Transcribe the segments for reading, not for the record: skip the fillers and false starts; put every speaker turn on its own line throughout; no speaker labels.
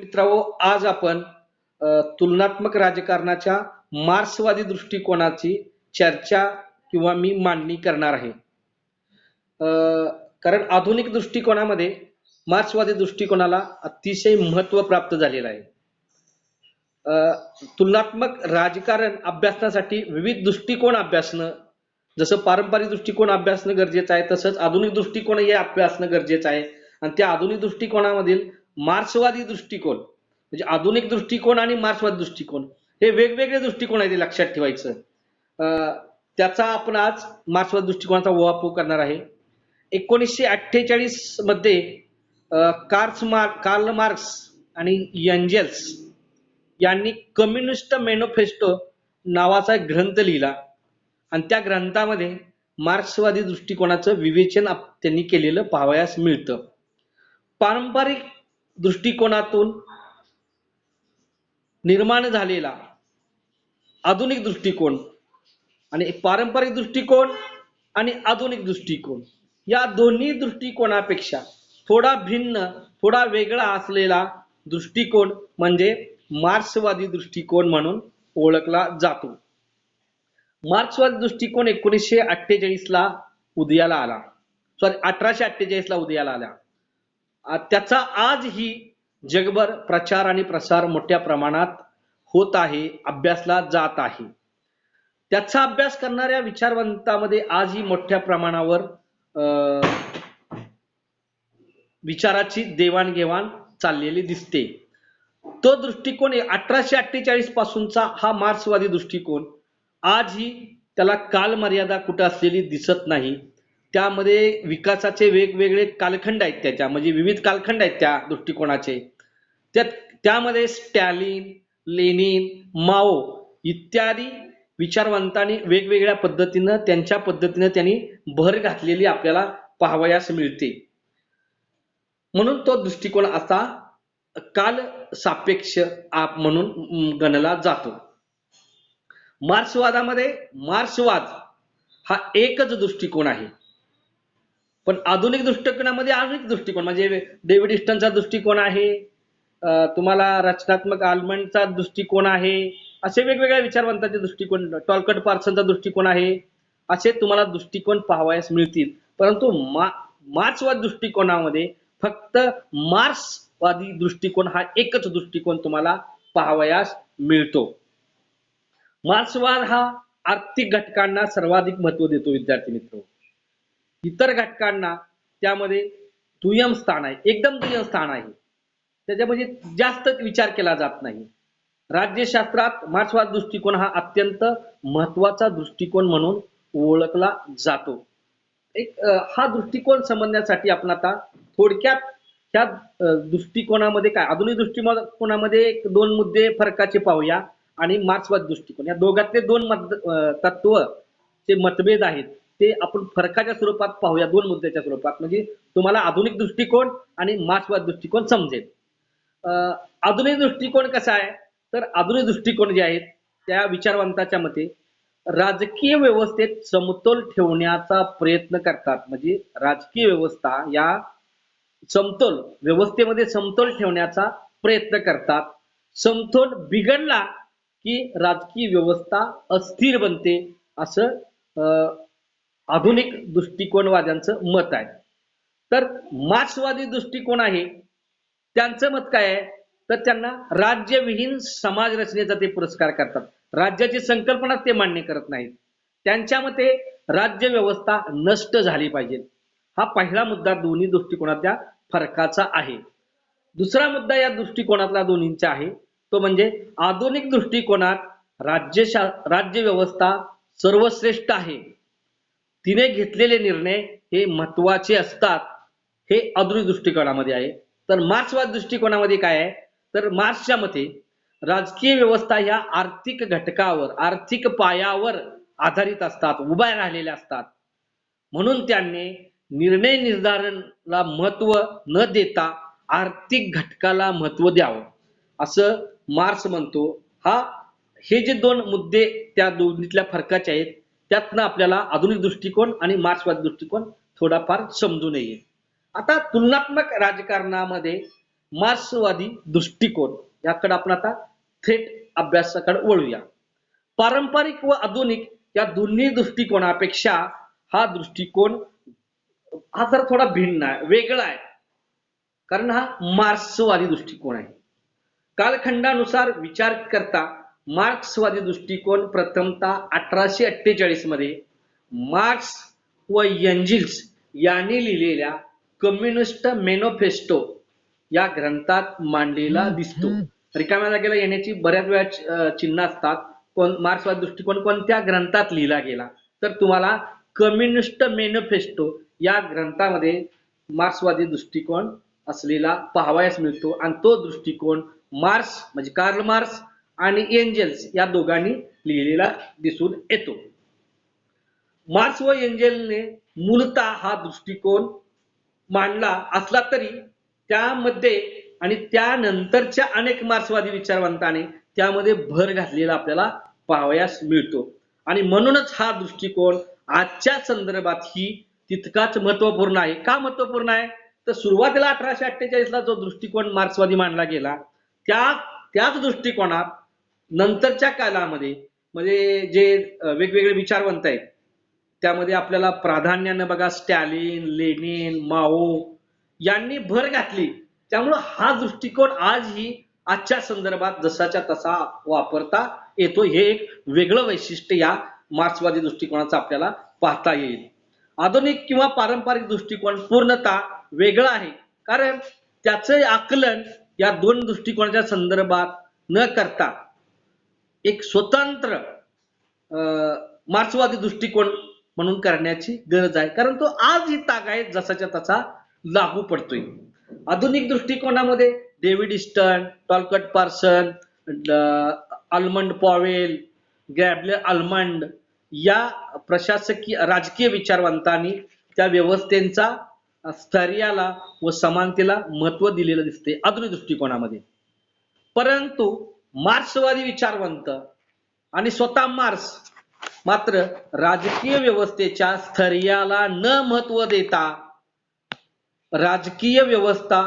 मित्रांनो, आज आपण तुलनात्मक राजकारणाच्या मार्क्सवादी दृष्टिकोनाची चर्चा किंवा मी मांडणी करणार आहे. कारण आधुनिक दृष्टिकोनामध्ये मार्क्सवादी दृष्टिकोनाला अतिशय महत्त्व प्राप्त झालेलं आहे. तुलनात्मक राजकारण अभ्यासण्यासाठी विविध दृष्टिकोन अभ्यासणं, जसं पारंपरिक दृष्टिकोन अभ्यासणं गरजेचं आहे, तसंच आधुनिक दृष्टिकोन हे अभ्यासणं गरजेचं आहे. आणि त्या आधुनिक दृष्टिकोनामधील मार्क्सवादी दृष्टिकोन म्हणजे आधुनिक दृष्टिकोन आणि मार्क्सवादी दृष्टिकोन हे वेगवेगळे दृष्टिकोन आहेत, लक्षात ठेवायचं. त्याचा आपण आज मार्क्सवादी दृष्टिकोनाचा उहापोह करणार आहे. 1948 मध्ये कार्ल मार्क्स आणि एंजेल्स यांनी कम्युनिस्ट मॅनिफेस्टो नावाचा एक ग्रंथ लिहिला आणि त्या ग्रंथामध्ये मार्क्सवादी दृष्टिकोनाचं विवेचन त्यांनी केलेलं पाहावयास मिळतं. पारंपरिक दृष्टिकोनातून निर्माण झालेला आधुनिक दृष्टिकोन आणि पारंपरिक दृष्टिकोन आणि आधुनिक दृष्टिकोन या दोन्ही दृष्टिकोनापेक्षा थोडा भिन्न, थोडा वेगळा असलेला दृष्टिकोन म्हणजे मार्क्सवादी दृष्टिकोन म्हणून ओळखला जातो. मार्क्सवादी दृष्टिकोन 1948 ला उदयाला आला. 1848 ला उदयाला आला. त्याचा आजही जगभर प्रचार आणि प्रसार मोठ्या प्रमाणात होत आहे, अभ्यासला जात आहे. त्याचा अभ्यास करणाऱ्या विचारवंतांमध्ये आजही मोठ्या प्रमाणावर विचाराची देवाणघेवाण चाललेली दिसते. तो दृष्टिकोन 1848 पासूनचा हा मार्क्सवादी दृष्टिकोन आजही त्याला कालमर्यादा कुठं असलेली दिसत नाही. त्यामध्ये विकासाचे वेगवेगळे कालखंड आहेत, त्याच्या म्हणजे विविध कालखंड आहेत त्या दृष्टिकोनाचे. त्यामध्ये स्टॅलिन, लेनिन, माओ इत्यादी विचारवंतांनी वेगवेगळ्या पद्धतीनं त्यांच्या पद्धतीनं त्यांनी भर घातलेली आपल्याला पाहावयास मिळते. म्हणून तो दृष्टिकोन असा काल सापेक्ष म्हणून गणला जातो. मार्क्सवादामध्ये मार्क्सवाद हा एकच दृष्टिकोन आहे, पण आधुनिक दृष्टिकोनामध्ये आधुनिक दृष्टिकोन म्हणजे डेव्हिड इस्टनचा दृष्टिकोन आहे, तुम्हाला रचनात्मक आल्मंडचा दृष्टिकोन आहे, असे वेगवेगळ्या विचारवंतांचे दृष्टिकोन, टॉलकट पार्सनचा दृष्टिकोन आहे, असे तुम्हाला दृष्टिकोन पाहावयास मिळतील. परंतु मार्क्सवादी दृष्टिकोनामध्ये फक्त मार्क्सवादी दृष्टिकोन हा एकच दृष्टिकोन तुम्हाला पाहावयास मिळतो. मार्क्सवाद हा आर्थिक घटकांना सर्वाधिक महत्त्व देतो. विद्यार्थी मित्र, इतर घटकांना त्यामध्ये दुय्यम स्थान आहे, एकदम दुय्यम स्थान आहे, त्याच्यामध्ये जास्त विचार केला जात नाही. राज्यशास्त्रात मार्क्सवाद दृष्टिकोन हा अत्यंत महत्त्वाचा दृष्टिकोन म्हणून ओळखला जातो. हा दृष्टिकोन समजण्यासाठी आपण आता थोडक्यात ह्या दृष्टिकोनामध्ये काय, आधुनिक दृष्टिकोनामध्ये दोन मुद्दे फरकाचे पाहूया आणि मार्क्सवादी दृष्टिकोन या दोघातले दोन तत्वचे मतभेद आहेत ते आपण फरकाच्या स्वरूपात पाहूया, दोन मुद्द्याच्या स्वरूपात, म्हणजे तुम्हाला आधुनिक दृष्टिकोन आणि मार्क्सवादी दृष्टिकोन समजेल. आधुनिक दृष्टिकोन कसा आहे तर आधुनिक दृष्टिकोन जे आहेत त्या विचारवंताच्या मते राजकीय व्यवस्थेत समतोल ठेवण्याचा प्रयत्न करतात. म्हणजे राजकीय व्यवस्था या समतोल व्यवस्थेमध्ये समतोल ठेवण्याचा प्रयत्न करतात. समतोल बिघडला की राजकीय व्यवस्था अस्थिर बनते, असं आधुनिक दृष्टिकोनवाद्यांचं मत आहे. तर मार्क्सवादी दृष्टिकोन आहे त्यांचं मत काय आहे तर त्यांना राज्यविहीन समाज रचनेचा ते पुरस्कार करतात. राज्याची संकल्पना ते मान्य करत नाहीत. त्यांच्या मते राज्य व्यवस्था नष्ट झाली पाहिजे. हा पहिला मुद्दा दोन्ही दृष्टिकोनातल्या फरकाचा आहे. दुसरा मुद्दा या दृष्टिकोनातला दोन्हींचा आहे तो म्हणजे आधुनिक दृष्टिकोनात राज्य व्यवस्था सर्वश्रेष्ठ आहे, तिने घेतलेले निर्णय हे महत्वाचे असतात, हे आधुनिक दृष्टिकोनामध्ये आहे. तर मार्क्सवादी दृष्टिकोनामध्ये काय आहे तर मार्क्सच्या मते राजकीय व्यवस्था ह्या आर्थिक घटकावर, आर्थिक पायावर आधारित असतात, उभ्या राहिलेल्या असतात. म्हणून त्यांनी निर्णय निर्धारणाला महत्व न देता आर्थिक घटकाला महत्व द्यावं असं मार्क्स म्हणतो. हे जे दोन मुद्दे त्या दोन्हीतल्या फरकाचे आहेत त्यातनं आपल्याला आधुनिक दृष्टिकोन आणि मार्क्सवादी दृष्टिकोन थोडाफार समजून येईल. आता तुलनात्मक राजकारणामध्ये मार्क्सवादी दृष्टिकोन याकडे आपण आता थेट अभ्यासाकडे वळूया. पारंपरिक व आधुनिक या दोन्ही दृष्टिकोनापेक्षा हा दृष्टिकोन हा जर थोडा भिन्न आहे, वेगळा आहे. कारण हा मार्क्सवादी दृष्टिकोन आहे. कालखंडानुसार विचार करता मार्क्सवादी दृष्टिकोन प्रथमतः 1848 मध्ये मार्क्स व एंजिल्स यांनी लिहिलेल्या कम्युनिस्ट मॅनिफेस्टो या ग्रंथात मांडलेला दिसतो. रिकाम्या जागेला येण्याची बऱ्याच वेळा चिन्ह असतात. मार्क्सवादी दृष्टिकोन कोणत्या ग्रंथात लिहिला गेला, तर तुम्हाला कम्युनिस्ट मॅनिफेस्टो या ग्रंथामध्ये मार्क्सवादी दृष्टिकोन असलेला पाहावयास मिळतो. आणि तो दृष्टिकोन मार्क्स म्हणजे कार्ल मार्क्स आणि एंजेल्स या दोघांनी लिहिलेला दिसून येतो. मार्क्स व एंजेलने मूलतः हा दृष्टिकोन मांडला असला तरी त्यामध्ये आणि त्यानंतरच्या अनेक मार्क्सवादी विचारवंतांनी त्यामध्ये भर घातलेला आपल्याला पाहावयास मिळतो. आणि म्हणूनच हा दृष्टिकोन आजच्या संदर्भातही तितकाच महत्वपूर्ण आहे. का महत्वपूर्ण आहे, तर सुरुवातीला 1848 ला जो दृष्टिकोन मार्क्सवादी मांडला गेला त्याच दृष्टिकोनात नंतरच्या काळामध्ये म्हणजे जे वेगवेगळे विचारवंत आहेत त्यामध्ये आपल्याला प्राधान्याने बघा स्टॅलिन, लेनिन, माओ यांनी भर घातली. त्यामुळे हा दृष्टिकोन आजही आजच्या संदर्भात जसाच्या तसा वापरता येतो. हे एक वेगळं वैशिष्ट्य या मार्क्सवादी दृष्टिकोनाचं आपल्याला पाहता येईल. आधुनिक किंवा पारंपरिक दृष्टिकोन पूर्णतः वेगळा आहे, कारण त्याचे आकलन या दोन दृष्टिकोनाच्या संदर्भात न करता एक स्वतंत्र मार्क्सवादी दृष्टिकोन म्हणून करण्याची गरज आहे. कारण तो आजही तागायत जसाच्या तसा लागू पडतोय. आधुनिक दृष्टिकोनामध्ये David Easton, Talcott Parson, Almond Powell, Gabriel Almond या प्रशासकीय राजकीय विचारवंतांनी त्या व्यवस्थेचा स्थैर्याला व समानतेला महत्व दिलेलं दिसते आधुनिक दृष्टिकोनामध्ये. परंतु मार्क्सवादी विचारवंत आणि स्वतः मार्क्स मात्र राजकीय व्यवस्थेच्या स्थैर्याला न महत्व देता राजकीय व्यवस्था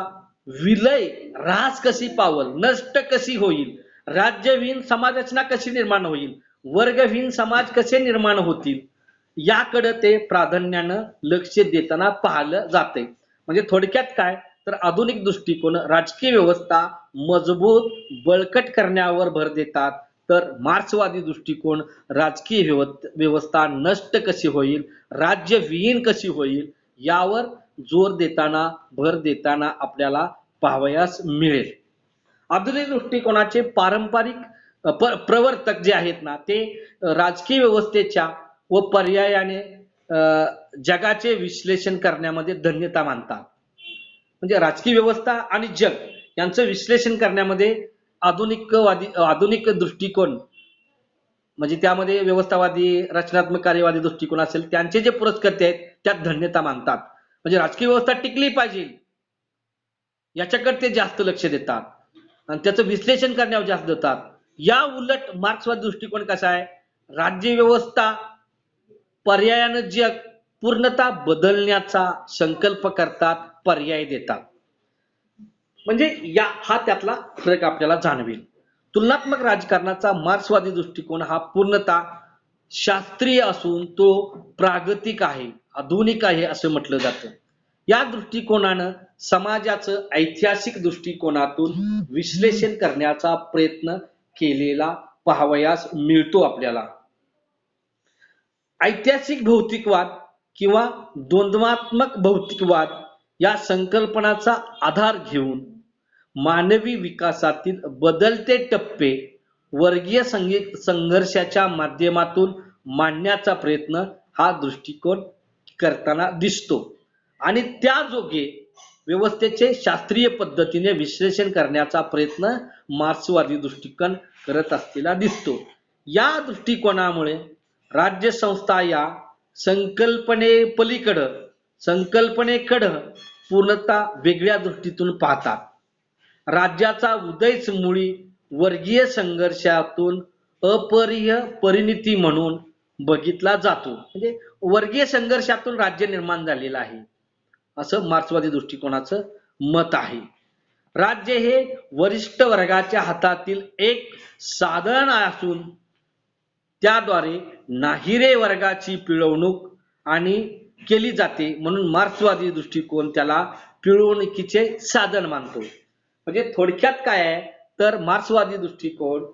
विलय ऱ्हास कशी पावल, नष्ट कशी होईल, राज्यहीन समाजरचना कशी निर्माण होईल, वर्गहीन समाज कसे निर्माण होतील याकडे ते प्राधान्यानं लक्ष देताना पाहिलं जाते. म्हणजे थोडक्यात काय, तर आधुनिक दृष्टिकोन राजकीय व्यवस्था मजबूत बळकट करण्यावर भर देतात, तर मार्क्सवादी दृष्टिकोन राजकीय व्यवस्था नष्ट कशी होईल, राज्यविहीन कशी होईल यावर जोर देताना भर देताना आपल्याला पाहावयास मिळेल. आधुनिक दृष्टिकोनाचे पारंपरिक प्रवर्तक जे आहेत ना, ते राजकीय व्यवस्थेच्या व पर्यायाने जगाचे विश्लेषण करण्यामध्ये धन्यता मानतात. म्हणजे राजकीय व्यवस्था आणि जग यांचं विश्लेषण करण्यामध्ये आधुनिक दृष्टिकोन म्हणजे त्यामध्ये व्यवस्थावादी, रचनात्मक कार्यवादी दृष्टिकोन असेल त्यांचे जे पुरस्कर्ते आहेत त्यात धन्यता मानतात. म्हणजे राजकीय व्यवस्था टिकली पाहिजे याच्याकडे ते जास्त लक्ष देतात आणि त्याचं विश्लेषण करण्यावर जास्त देतात. या उलट मार्क्सवादी दृष्टिकोन कसा आहे, राज्य व्यवस्था पर्यायानं जग पूर्णतः बदलण्याचा संकल्प करतात, पर्याय देतात. म्हणजे हा त्यातला फरक आपल्याला जाणवेल. तुलनात्मक राजकारणाचा मार्क्सवादी दृष्टिकोन हा पूर्णतः शास्त्रीय असून तो प्रागतिक आहे, आधुनिक आहे असं म्हटलं जातं. या दृष्टिकोनानं समाजाचं ऐतिहासिक दृष्टिकोनातून विश्लेषण करण्याचा प्रयत्न केलेला पाहावयास मिळतो आपल्याला. ऐतिहासिक भौतिकवाद किंवा द्वंद्वात्मक भौतिकवाद या संकल्पनाचा आधार घेऊन मानवी विकासातील बदलते टप्पे वर्गीय संघर्षाच्या माध्यमातून मांडण्याचा प्रयत्न हा दृष्टिकोन करताना दिसतो आणि त्या जोगे व्यवस्थेचे शास्त्रीय पद्धतीने विश्लेषण करण्याचा प्रयत्न मार्क्सवादी दृष्टिकोन करत असलेला दिसतो. या दृष्टिकोनामुळे राज्य संस्था या संकल्पनेकडं पूर्णतः वेगळ्या दृष्टीतून पाहतात. राज्याचा उदयच मुळी वर्गीय संघर्षातून अपरिहार्य परिणती म्हणून बघितला जातो. म्हणजे वर्गीय संघर्षातून राज्य निर्माण झालेलं आहे असं मार्क्सवादी दृष्टिकोनाचं मत आहे. राज्य हे वरिष्ठ वर्गाच्या हातातील एक साधन असून त्याद्वारे नाहिरे वर्गाची पिळवणूक आणि केली जाते, म्हणून मार्क्सवादी दृष्टिकोन त्याला पिळवणुकीचे साधन मानतो. म्हणजे थोडक्यात काय आहे तर मार्क्सवादी दृष्टिकोन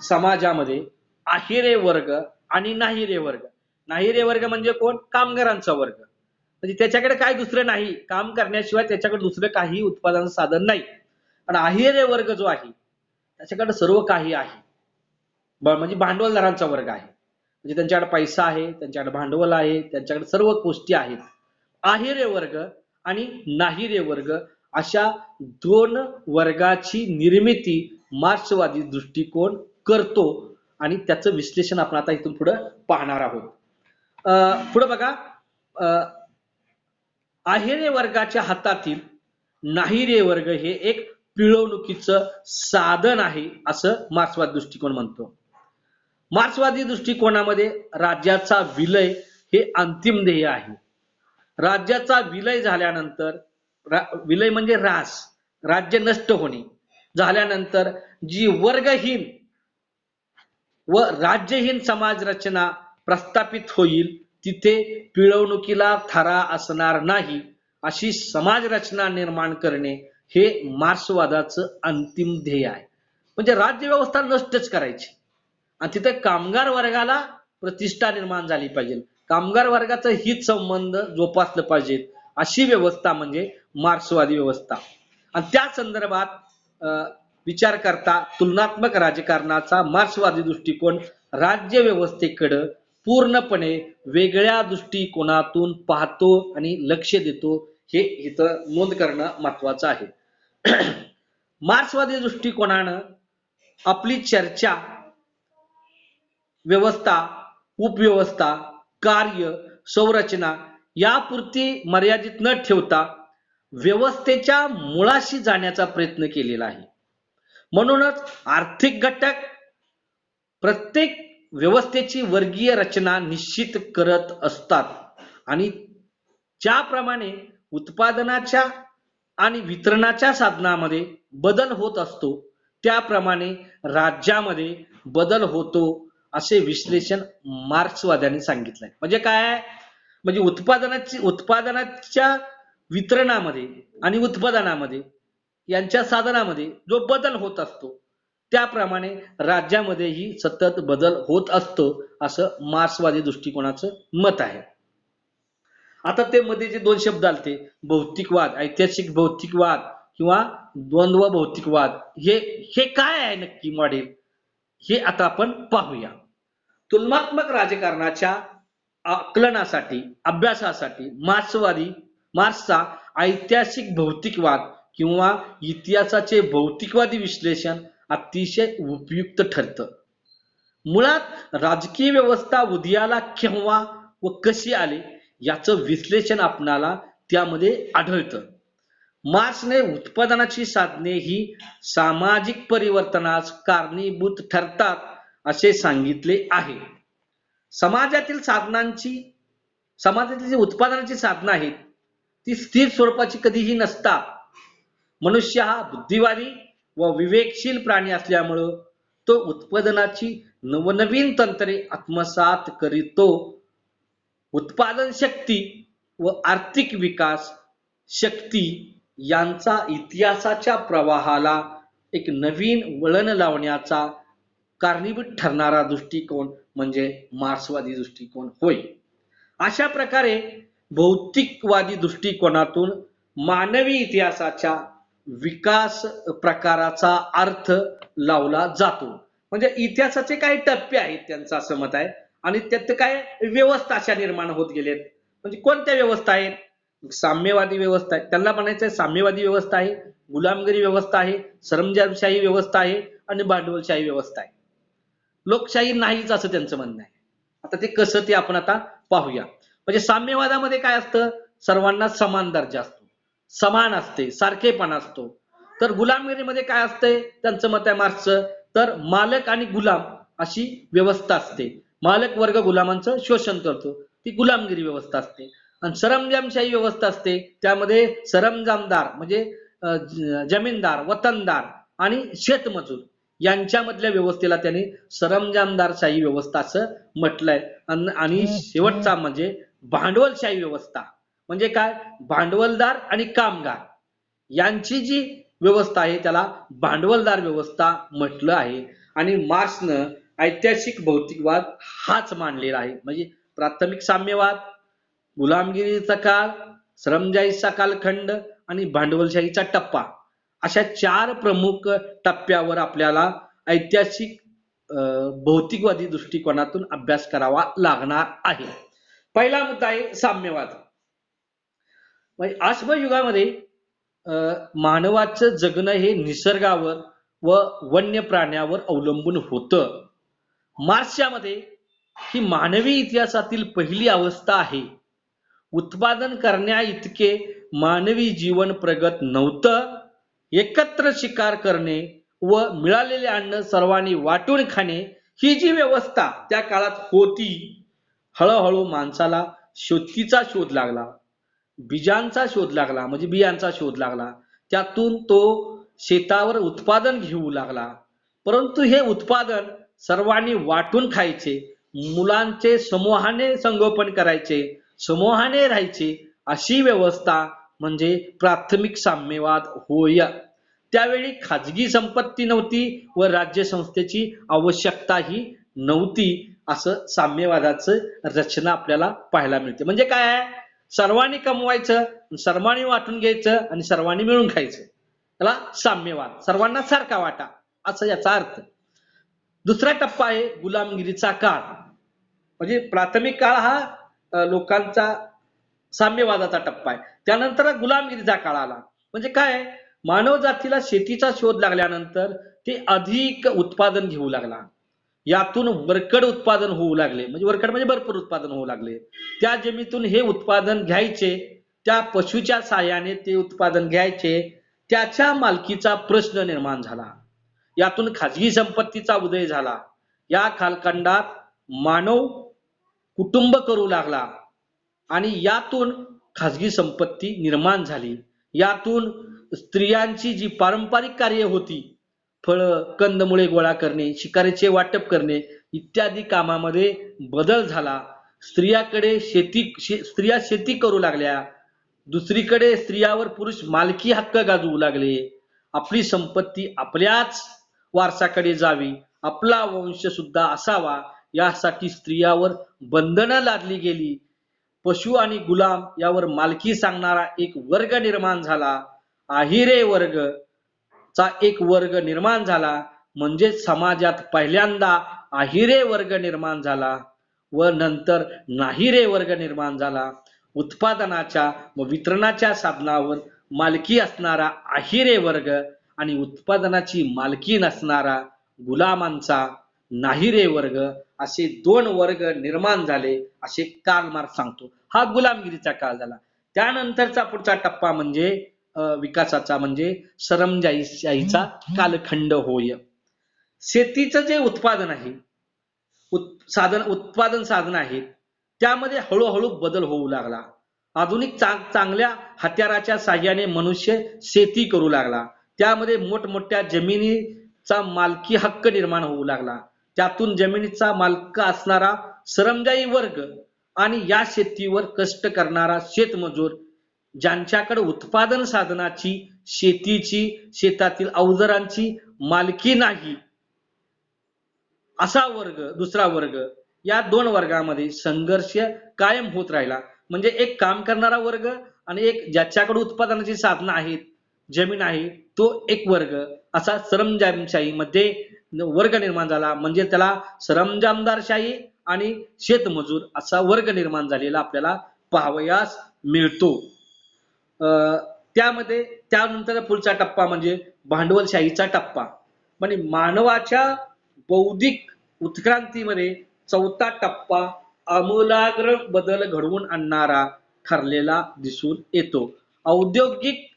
समाजामध्ये अहिरे वर्ग आणि नाहिरे वर्ग, नाहिरे वर्ग म्हणजे कोण? कामगारांचा वर्ग, म्हणजे त्याच्याकडे काय दुसरं नाही, काम करण्याशिवाय त्याच्याकडे दुसरं काही उत्पादनाचं साधन नाही. आणि अहिरे वर्ग जो आहे त्याच्याकडे सर्व काही आहे, म्हणजे भांडवलदारांचा वर्ग आहे, म्हणजे त्यांच्याकडे पैसा आहे, त्यांच्याकडे भांडवल आहे, त्यांच्याकडे सर्व गोष्टी आहेत. अहिरे वर्ग आणि नाहिरे वर्ग अशा दोन वर्गाची निर्मिती मार्क्सवादी दृष्टिकोन करतो आणि त्याचं विश्लेषण आपण आता इथून पुढे पाहणार आहोत. पुढे बघा, अहिरे वर्गाच्या हातातील नाहिरे वर्ग हे एक पिळवणुकीचं साधन आहे असं मार्क्सवादी दृष्टिकोन म्हणतो. मार्क्सवादी दृष्टिकोनामध्ये राज्याचा विलय हे अंतिम ध्येय आहे. राज्याचा विलय झाल्यानंतर, विलय म्हणजे ऱ्हास, राज्य नष्ट होणे झाल्यानंतर जी वर्गहीन व राज्यहीन समाज रचना प्रस्थापित होईल तिथे पिळवणुकीला थरा असणार नाही अशी समाज रचना निर्माण करणे हे मार्क्सवादाचं अंतिम ध्येय आहे. म्हणजे राज्य व्यवस्था नष्टच करायची आणि तिथे कामगार वर्गाला प्रतिष्ठा निर्माण झाली पाहिजे, कामगार वर्गाचं हित संबंध जोपासलं पाहिजे, अशी व्यवस्था म्हणजे मार्क्सवादी व्यवस्था. आणि त्या संदर्भात विचार करता तुलनात्मक राजकारणाचा मार्क्सवादी दृष्टिकोन राज्य व्यवस्थेकडे पूर्णपणे वेगळ्या दृष्टिकोनातून पाहतो आणि लक्ष देतो, हे इथं नोंद करणं महत्वाचं आहे. मार्क्सवादी दृष्टिकोनानं आपली चर्चा व्यवस्था, उपव्यवस्था, कार्य, संरचना यापुरती मर्यादित न ठेवता व्यवस्थेच्या मुळाशी जाण्याचा प्रयत्न केलेला आहे. म्हणूनच आर्थिक घटक प्रत्येक व्यवस्थेची वर्गीय रचना निश्चित करत असतात आणि ज्याप्रमाणे उत्पादनाच्या आणि वितरणाच्या साधनामध्ये बदल होत असतो त्याप्रमाणे राज्यामध्ये बदल होतो असे विश्लेषण मार्क्सवाद्यांनी सांगितलंय. म्हणजे काय? म्हणजे उत्पादनाच्या वितरणामध्ये आणि उत्पादनामध्ये यांच्या साधनामध्ये जो बदल होत असतो त्याप्रमाणे राज्यामध्येही सतत बदल होत असतो असं मार्क्सवादी दृष्टिकोनाचं मत आहे. आता ते मध्ये जे दोन शब्द आलते, भौतिकवाद, ऐतिहासिक भौतिकवाद किंवा द्वंद्व भौतिकवाद, हे काय आहे नक्की मॉडेल, हे आता आपण पाहूया. तुलनात्मक राजकारणाच्या आकलनासाठी, अभ्यासासाठी मार्क्सचा ऐतिहासिक भौतिकवाद किंवा इतिहासाचे भौतिकवादी विश्लेषण अतिशय उपयुक्त ठरतं. मुळात राजकीय व्यवस्था उदयाला केव्हा व कशी आली याचं विश्लेषण आपणाला त्यामध्ये आढळतं. मार्क्सने उत्पादनाची साधने ही सामाजिक परिवर्तनास कारणीभूत ठरतात असे सांगितले आहे. समाजातील जी उत्पादनाची साधनं आहेत ती स्थिर स्वरूपाची कधीही नसतात. मनुष्य हा बुद्धिवादी व विवेकशील प्राणी असल्यामुळं तो उत्पादनाची नवनवीन तंत्रे आत्मसात करीतो. उत्पादन शक्ती व आर्थिक विकास शक्ती यांचा इतिहासाच्या प्रवाहाला एक नवीन वळण लावण्याचा कारणीभूत ठरणारा दृष्टिकोन म्हणजे मार्क्सवादी दृष्टिकोन होय. अशा प्रकारे भौतिकवादी दृष्टिकोनातून मानवी इतिहासाच्या विकास प्रकाराचा अर्थ लावला जातो. म्हणजे इतिहासाचे काही टप्पे आहेत त्यांचं असं मत आहे आणि त्यात काय व्यवस्था अशा निर्माण होत गेलेत. म्हणजे कोणत्या व्यवस्था आहेत? साम्यवादी व्यवस्था आहे, त्यांना म्हणायचं साम्यवादी व्यवस्था आहे, गुलामगिरी व्यवस्था आहे, सरंजामशाही व्यवस्था आहे आणि भांडवलशाही व्यवस्था आहे. लोकशाही नाहीच असं त्यांचं म्हणणं आहे. आता ते कसं ते आपण आता पाहूया. म्हणजे साम्यवादामध्ये काय असतं? सर्वांना समान दर्जा असतो, समान असते, सारखेपणा असतो. तर गुलामगिरीमध्ये काय असते? त्यांचं मत आहे मार्क्सचं, तर मालक आणि गुलाम अशी व्यवस्था असते. मालक वर्ग गुलामांचं शोषण करतो, ती गुलामगिरी व्यवस्था असते. आणि सरंजामशाही व्यवस्था असते, त्यामध्ये सरंजामदार म्हणजे जमीनदार, वतनदार आणि शेतमजूर यांच्यामधल्या व्यवस्थेला त्यांनी सरंजामदारशाही व्यवस्था असं म्हटलंय. आणि शेवटचा म्हणजे भांडवलशाही व्यवस्था. म्हणजे काय? भांडवलदार आणि कामगार यांची जी व्यवस्था आहे त्याला भांडवलदार व्यवस्था म्हटलं आहे. आणि मार्क्सनं ऐतिहासिक भौतिकवाद हाच मांडलेला आहे. म्हणजे प्राथमिक साम्यवाद, गुलामगिरीचा काळ, श्रमशाहीचा कालखंड आणि भांडवलशाहीचा टप्पा अशा 4 प्रमुख टप्प्यावर आपल्याला ऐतिहासिक भौतिकवादी दृष्टिकोनातून अभ्यास करावा लागणार आहे. पहिला मुद्दा आहे साम्यवाद. म्हणजे अश्मयुगामध्ये मानवाचं जगणं हे निसर्गावर व वन्य प्राण्यावर अवलंबून होतं. मार्क्सच्या मते ही मानवी इतिहासातील पहिली अवस्था आहे. उत्पादन करण्या इतके मानवी जीवन प्रगत नव्हतं. एकत्र शिकार करणे व मिळालेले अन्न सर्वांनी वाटून खाणे ही जी व्यवस्था त्या काळात होती. हळूहळू माणसाला शेतीचा शोध लागला, बीजांचा शोध लागला, म्हणजे बियांचा शोध लागला. त्यातून तो शेतावर उत्पादन घेऊ लागला. परंतु हे उत्पादन सर्वांनी वाटून खायचे, मुलांचे समूहाने संगोपन करायचे, समूहाने राहायचे, अशी व्यवस्था म्हणजे प्राथमिक साम्यवाद होय. त्यावेळी खाजगी संपत्ती नव्हती व राज्यसंस्थेची आवश्यकताही नव्हती. असं साम्यवादाचं रचना आपल्याला पाहायला मिळते. म्हणजे काय आहे? सर्वांनी कमवायचं, सर्वांनी वाटून घ्यायचं आणि सर्वांनी मिळून खायचं, त्याला साम्यवाद. सर्वांना सारखा वाटा असं याचा अर्थ. दुसरा टप्पा आहे गुलामगिरीचा काळ. म्हणजे प्राथमिक काळ हा लोकांचा साम्यवादाचा टप्पा आहे. त्यानंतर गुलामगिरीचा काळ आला. म्हणजे काय? मानव जातीला शेतीचा शोध लागल्यानंतर ते अधिक उत्पादन घेऊ लागला. यातून वरकड उत्पादन होऊ लागले. म्हणजे वरकड म्हणजे भरपूर उत्पादन होऊ लागले. त्या जमिनीतून हे उत्पादन घ्यायचे, त्या पशुच्या साहाय्याने ते उत्पादन घ्यायचे. त्याच्या मालकीचा प्रश्न निर्माण झाला. यातून खाजगी संपत्तीचा उदय झाला. या कालखंडात मानव कुटुंब करू लागला आणि यातून खाजगी संपत्ती निर्माण झाली. यातून स्त्रियांची जी पारंपरिक कार्य होती, फळं कंदमुळे गोळा करणे, शिकारीचे वाटप करणे इत्यादी कामामध्ये बदल झाला. स्त्रिया शेती करू लागल्या. दुसरीकडे स्त्रियावर पुरुष मालकी हक्क गाजवू लागले. आपली संपत्ती आपल्याच वारसाकडे जावी, आपला वंश सुद्धा असावा यासाठी स्त्रियावर बंधनं लादली गेली. पशु आणि गुलाम यावर मालकी सांगणारा एक वर्ग निर्माण झाला. आहिरे वर्ग चा एक वर्ग निर्माण झाला. म्हणजे समाजात पहिल्यांदा आहिरे वर्ग निर्माण झाला व नंतर नाहिरे वर्ग निर्माण झाला. उत्पादनाच्या व वितरणाच्या साधनावर मालकी असणारा आहिरे वर्ग आणि उत्पादनाची मालकी नसणारा गुलामांचा नाहिरे वर्ग असे 2 वर्ग निर्माण झाले, असे कार्ल मार्क्स सांगतो. हा गुलामगिरीचा काळ झाला. त्यानंतरचा पुढचा टप्पा म्हणजे विकासाचा म्हणजे सरंजामशाहीचा कालखंड होय. शेतीचं जे उत्पादन आहे, उत्पादन साधन आहेत, त्यामध्ये हळूहळू बदल होऊ लागला. आधुनिक चांगल्या हत्याराच्या साहाय्याने मनुष्य शेती करू लागला. त्यामध्ये मोठमोठ्या जमिनीचा मालकी हक्क निर्माण होऊ लागला. त्यातून जमिनीचा मालक असणारा सरंजाई वर्ग आणि या शेतीवर कष्ट करणारा शेतमजूर, ज्यांच्याकडे उत्पादन साधनाची, शेतीची, शेतातील अवजारांची मालकी नाही, असा वर्ग, दुसरा वर्ग, या 2 वर्गामध्ये संघर्ष कायम होत राहिला. म्हणजे एक काम करणारा वर्ग आणि एक ज्याच्याकडे उत्पादनाची साधनं आहेत, जमीन आहे, तो एक वर्ग, असा सरंजामशाहीमध्ये वर्ग निर्माण झाला. म्हणजे त्याला सरंजामदारशाही आणि शेतमजूर असा वर्ग निर्माण झालेला आपल्याला पाहावयास मिळतो. त्यामध्ये त्यानंतर पुढचा टप्पा म्हणजे भांडवलशाहीचा टप्पा. म्हणजे मानवाच्या बौद्धिक उत्क्रांतीमध्ये 4था टप्पा आमूलाग्र बदल घडवून आणणारा ठरलेला दिसून येतो. औद्योगिक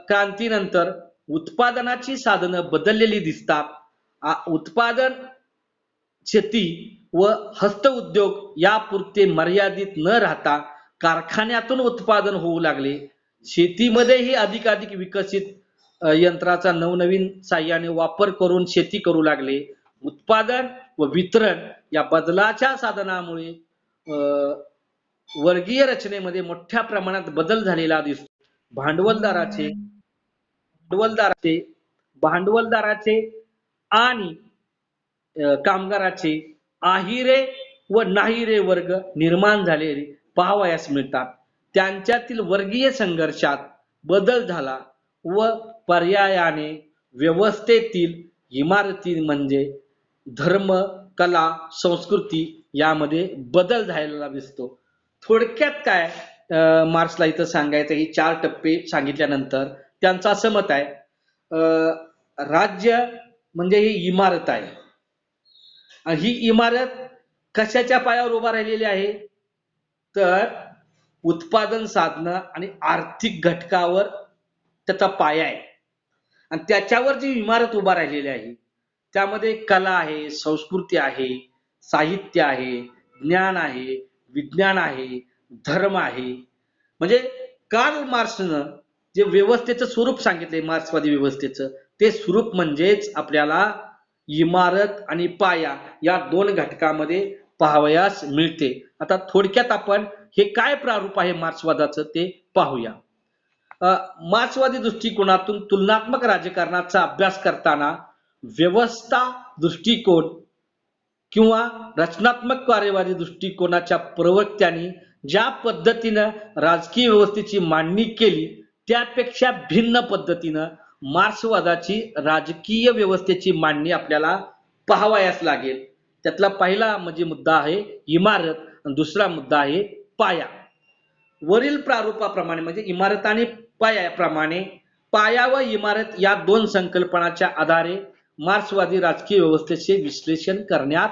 क्रांतीनंतर उत्पादनाची साधनं बदललेली दिसतात. उत्पादन शेती व हस्तउद्योग यापुरते मर्यादित न राहता कारखान्यातून उत्पादन होऊ लागले. शेतीमध्येही अधिकाधिक विकसित यंत्राचा नवनवीन साह्याने वापर करून शेती करू लागले. उत्पादन व वितरण या बदलाच्या साधनामुळे वर्गीय रचनेमध्ये मोठ्या प्रमाणात बदल झालेला दिसतो. भांडवलदाराचे भांडवलदाराचे भांडवलदाराचे आणि कामगाराचे आहिरे व नाहिरे वर्ग निर्माण झालेले पाहावयास मिळतात. त्यांच्यातील वर्गीय संघर्षात बदल झाला व पर्यायाने व्यवस्थेतील इमारती म्हणजे धर्म, कला, संस्कृती यामध्ये बदल झालेला दिसतो. थोडक्यात काय मार्क्सला इथं सांगायचं, ही 4 टप्पे सांगितल्यानंतर त्यांचं असं मत आहे, राज्य म्हणजे ही इमारत आहे. ही इमारत कशाच्या पायावर उभा राहिलेली आहे, तर उत्पादन साधनं आणि आर्थिक घटकावर त्याचा पाया आहे. आणि त्याच्यावर जी इमारत उभा राहिलेली आहे त्यामध्ये कला आहे, संस्कृती आहे, साहित्य आहे, ज्ञान आहे, विज्ञान आहे, धर्म आहे. म्हणजे कार्ल मार्क्सनं जे व्यवस्थेचं स्वरूप सांगितले, मार्क्सवादी व्यवस्थेचं, ते स्वरूप म्हणजेच आपल्याला इमारत आणि पाया या 2 घटकामध्ये पाहावयास मिळते. आता थोडक्यात आपण हे काय प्रारूप आहे मार्क्सवादाचं ते पाहूया. मार्क्सवादी दृष्टिकोनातून तुलनात्मक राजकारणाचा अभ्यास करताना व्यवस्था दृष्टिकोन किंवा रचनात्मक कार्यवादी दृष्टिकोनाच्या प्रवक्त्यांनी ज्या पद्धतीनं राजकीय व्यवस्थेची मांडणी केली त्यापेक्षा भिन्न पद्धतीनं मार्क्सवादाची राजकीय व्यवस्थेची मांडणी आपल्याला पाहावयास लागेल. त्यातला पहिला म्हणजे मुद्दा आहे इमारत आणि दुसरा मुद्दा आहे पाया. वरील प्रारूपाप्रमाणे म्हणजे इमारत आणि पायाप्रमाणे पाया व इमारत या 2 संकल्पनाच्या आधारे मार्क्सवादी राजकीय व्यवस्थेचे विश्लेषण करण्यात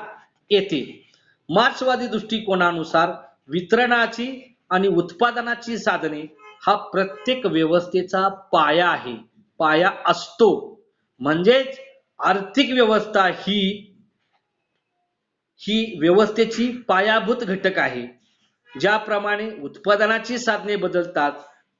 येते. मार्क्सवादी दृष्टिकोनानुसार वितरणाची आणि उत्पादनाची साधने हा प्रत्येक व्यवस्थेचा पाया आहे, पाया असतो. म्हणजेच आर्थिक व्यवस्था ही व्यवस्थेची पायाभूत घटक आहे. ज्याप्रमाणे उत्पादनाची साधने बदलतात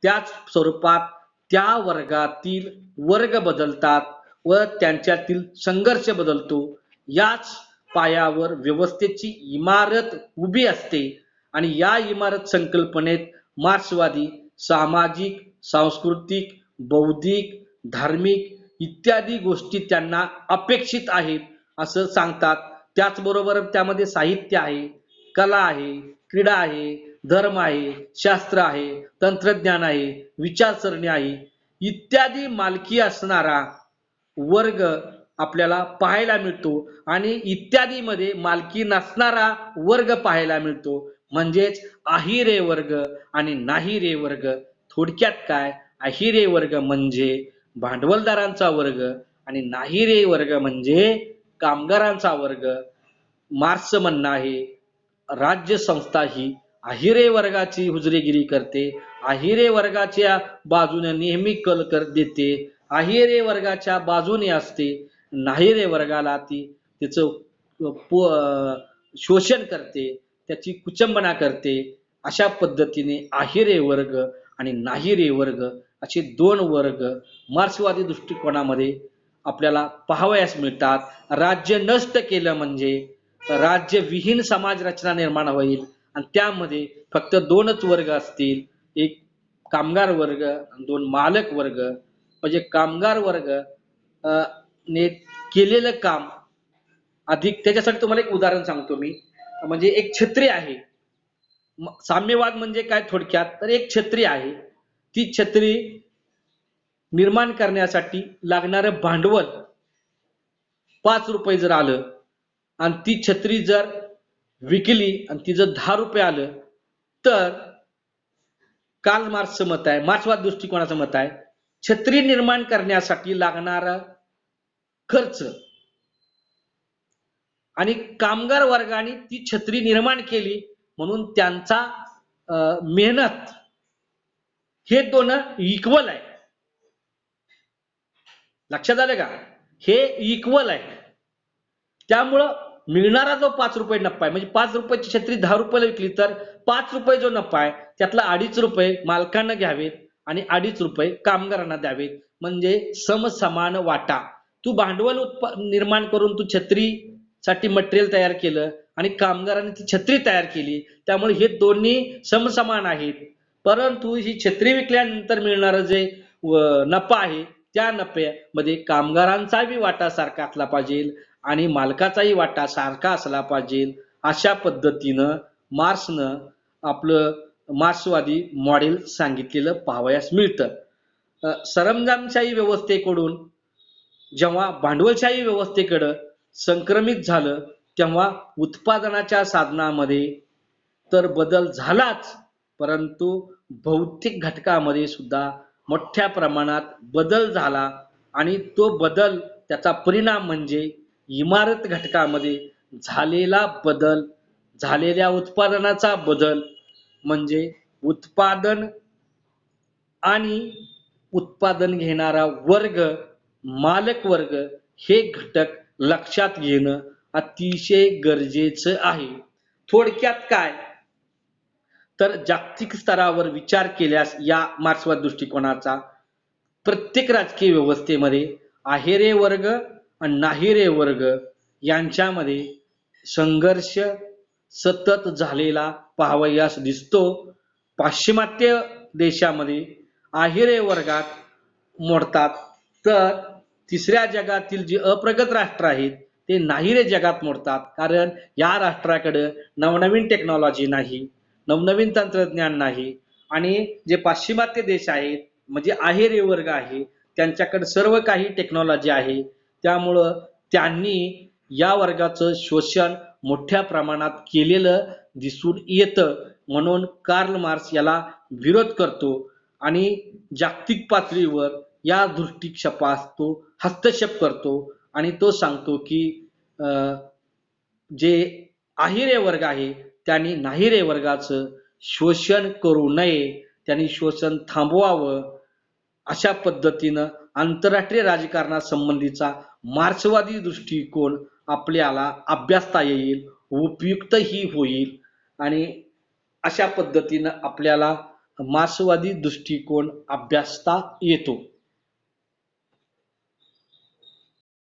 त्याच स्वरूपात त्या वर्गातील वर्ग बदलतात व त्यांच्यातील संघर्ष बदलतो. याच पायावर व्यवस्थेची इमारत उभी असते आणि या इमारत संकल्पनेत मार्क्सवादी सामाजिक, सांस्कृतिक, बौद्धिक, धार्मिक इत्यादी गोष्टी त्यांना अपेक्षित आहेत असं सांगतात. त्याचबरोबर त्यामध्ये साहित्य आहे, कला आहे, क्रीडा आहे, धर्म आहे, शास्त्र आहे, तंत्रज्ञान आहे, विचारसरणी आहे इत्यादी मालकी असणारा वर्ग आपल्याला पाहायला मिळतो आणि इत्यादी मध्ये मालकी नसणारा वर्ग पाहायला मिळतो. म्हणजेच अहिरे वर्ग आणि नाहिरे वर्ग. थोडक्यात काय, अहिरे वर्ग म्हणजे भांडवलदारांचा वर्ग आणि नाहिरे वर्ग म्हणजे कामगारांचा वर्ग. मार्क्सचं म्हणणं आहे राज्य संस्था ही अहिरे वर्गाची हुजरेगिरी करते, अहिरे वर्गाच्या बाजूने नेहमी कल देते, अहिरे वर्गाच्या बाजूने असते, नाहिरे वर्गाला ती त्याचं शोषण करते, त्याची कुचंबना करते. अशा पद्धतीने अहिरे वर्ग आणि नाहिरे वर्ग असे 2 वर्ग मार्क्सवादी दृष्टिकोनामध्ये आपल्याला पाहावयास मिळतात. राज्य नष्ट केलं म्हणजे राज्यविहीन समाज रचना निर्माण होईल आणि त्यामध्ये फक्त 2च वर्ग असतील, एक कामगार वर्ग आणि 2 मालक वर्ग. म्हणजे कामगार वर्ग ने केलेलं काम अधिक. त्याच्यासाठी तुम्हाला एक उदाहरण सांगतो मी. म्हणजे एक छत्री आहे. साम्यवाद म्हणजे काय थोडक्यात, तर एक छत्री आहे, ती छत्री निर्माण करण्यासाठी लागणारं भांडवल 5 रुपये जर आलं आणि ती छत्री जर विकली आणि तिचं 10 रुपये आलं तर कार्ल मार्क्सचं मत आहे, मार्क्सवाद दृष्टिकोनाचं मत आहे, छत्री निर्माण करण्यासाठी लागणारा खर्च आणि कामगार वर्गाने ती छत्री निर्माण केली म्हणून त्यांचा मेहनत हे 2 इक्वल आहे. लक्षात आलं का, हे इक्वल आहे. त्यामुळं मिळणारा जो 5 रुपये नफा आहे, म्हणजे 5 रुपयाची छत्री 10 रुपयाला विकली तर 5 रुपये जो नफा आहे त्यातला 2.5 रुपये मालकांना घ्यावेत आणि 2.5 रुपये कामगारांना द्यावेत, म्हणजे समसमान वाटा. तू भांडवल निर्माण करून तू छत्रीसाठी मटेरियल तयार केलं आणि कामगारांनी ती छत्री तयार केली, त्यामुळे हे दोन्ही समसमान आहेत. परंतु ही छत्री विकल्यानंतर मिळणारं जे नफा आहे, त्या नफ्यामध्ये कामगारांचाही वाटा सारखा असला पाहिजे आणि मालकाचाही वाटा सारखा असला पाहिजे. अशा पद्धतीनं मार्क्सनं आपलं मार्क्सवादी मॉडेल सांगितलेलं पाहावयास मिळतं. सरंजामशाही व्यवस्थेकडून जेव्हा भांडवलशाही व्यवस्थेकडे संक्रमित झालं, तेव्हा उत्पादनाच्या साधनामध्ये तर बदल झालाच, परंतु भौतिक घटकामध्ये सुद्धा मोठ्या प्रमाणात बदल झाला आणि तो बदल, त्याचा परिणाम म्हणजे इमारत घटकामध्ये झालेला बदल, झालेल्या उत्पादनाचा बदल, म्हणजे उत्पादन आणि उत्पादन घेणारा वर्ग, मालक वर्ग हे घटक लक्षात घेणं अतिशय गरजेचं आहे. थोडक्यात काय तर जागतिक स्तरावर विचार केल्यास या मार्क्सवादी दृष्टिकोनाचा प्रत्येक राजकीय व्यवस्थेमध्ये आहेरे वर्ग आणि नाहिरे वर्ग यांच्यामध्ये संघर्ष सतत झालेला पाहावयास दिसतो. पाश्चिमात्य देशामध्ये आहेरे वर्गात मोडतात, तर तिसऱ्या जगातील जी अप्रगत राष्ट्र आहेत ते नाहिरे जगात मोडतात, कारण या राष्ट्राकडे नवनवीन टेक्नॉलॉजी नाही, नवनवीन तंत्रज्ञान नाही आणि जे पाश्चिमात्य देश आहेत म्हणजे आहेरे वर्ग आहे त्यांच्याकडे सर्व काही टेक्नॉलॉजी आहे. त्यामुळं त्यांनी या वर्गाचं शोषण मोठ्या प्रमाणात केलेलं दिसून येतं. म्हणून कार्ल मार्क्स याला विरोध करतो आणि जागतिक पातळीवर या दृष्टिक्षेपास तो हस्तक्षेप करतो आणि तो सांगतो की जे आहेरे वर्ग आहे त्यांनी नाहिरे वर्गाचं शोषण करू नये, त्यांनी शोषण थांबवावं. अशा पद्धतीनं आंतरराष्ट्रीय राजकारणासंबंधीचा मार्क्सवादी दृष्टिकोन आपल्याला अभ्यासता येईल, उपयुक्तही होईल आणि अशा पद्धतीनं आपल्याला मार्क्सवादी दृष्टिकोन अभ्यासता येतो.